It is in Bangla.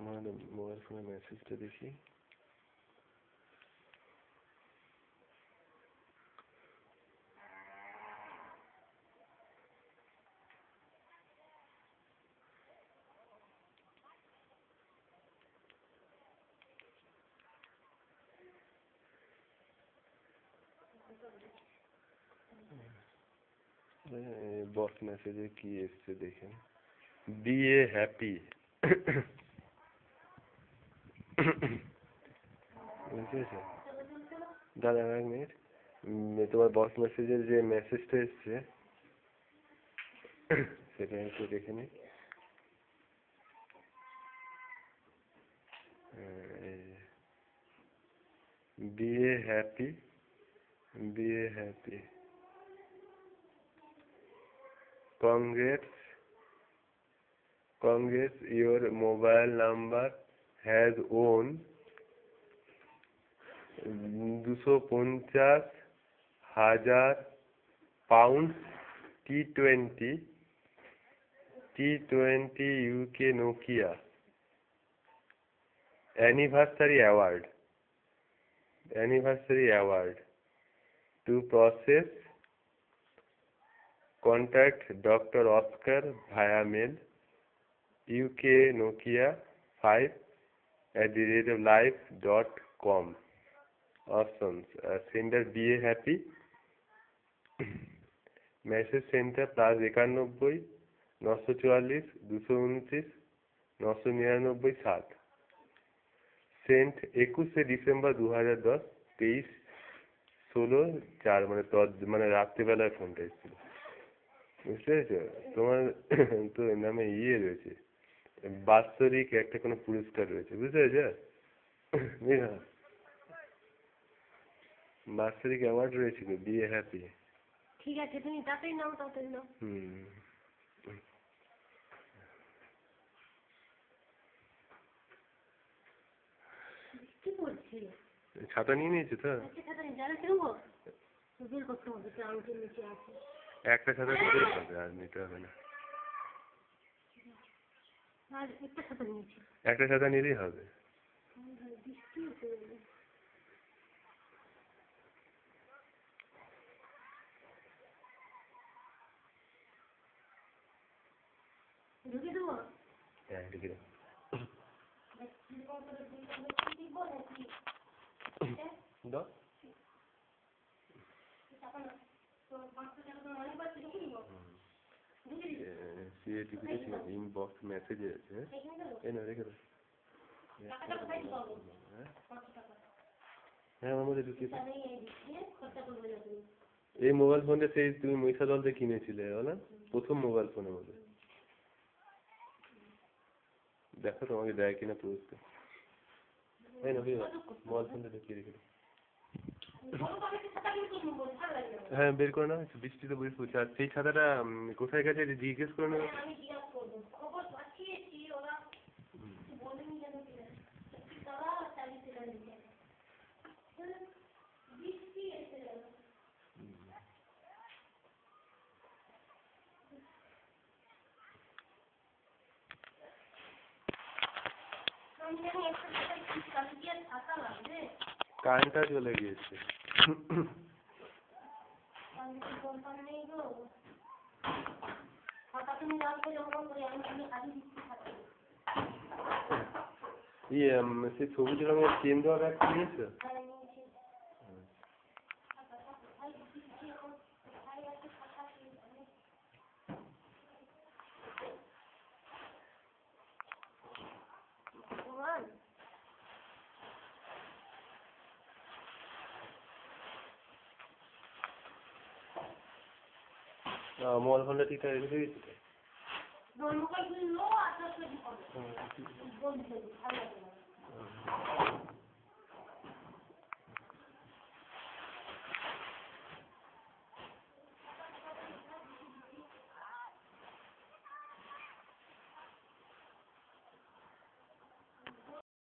আমার মোবাইল ফোনে মেসেজটা দেখি। বস মেসেজে কি এসছে দেখেন। Be a happy. বুঝেছো দাদা, এক মিনিট। তোমার বস মেসেজের যে মেসেজটা এসছে সেটা একটু দেখে নি। Be a happy, be a happy, congrats, your mobile number has won 250,000 pounds T20 UK Nokia anniversary award. To process, contact Dr. Oscar via mail UK Nokia 5@live.com. Options: sender BA happy, message center +91 944 229 999 7, sent 21 December 2010, 23:16 মানে রাত্রিবেলায় ফোনটা এসেছিল। বুঝতে পেরেছো? তোমার তো নামে রয়েছে, বাৎসরিক একটা কোনো পুরস্কার রয়েছে, বুঝতে পেরেছো? বাৎসরিক অ্যাওয়ার্ড রয়েছিল বিয়ে হ্যাপি। ঠিক আছে, তুমি তাড়াতাড়ি নাও। কি বলছি? ছাতা নিয়ে নিয়েছো তো? ছাতা নিয়ে যারা কিনবো বের করতে হবে, আংটির নিচে আছে। একটা ছাতা নিতেই হবে, আর নিতে হবে না। আর একটা ছাতা নিয়েছি। একটা ছাতা নিলেই হবে। বৃষ্টি হতে গেলে ঢুকে দেবো। হ্যাঁ, ঢুকে দেবো। দাও। ইনবক্স মেসেজ আছে, এই না রেখে দাও। হ্যাঁ, আমার মধ্যে ঢুকিয়ে দাও। এই মোবাইল ফোনটা সেই তুমি মহিষা দলতে কিনেছিলে না, প্রথম মোবাইল ফোনের মধ্যে। দেখো তোমাকে দেয় কিনা পুরস্কার। এই না মোবাইল ফোনটা ঢুকিয়ে রেখে দাও। হ্যাঁ, বের করে নাও, বৃষ্টিতে বুঝে পড়ছে। আর সেই ছাতাটা কোথায় গেছে জিজ্ঞেস করে নেবো। কারেন্টটা চলে গিয়েছে। সেই সবুজ রঙের চেন দেওয়া ব্যাগ কিনেছো? মোবাইল ফোনটা ঠিকঠাক রেখে দিয়েছি তো।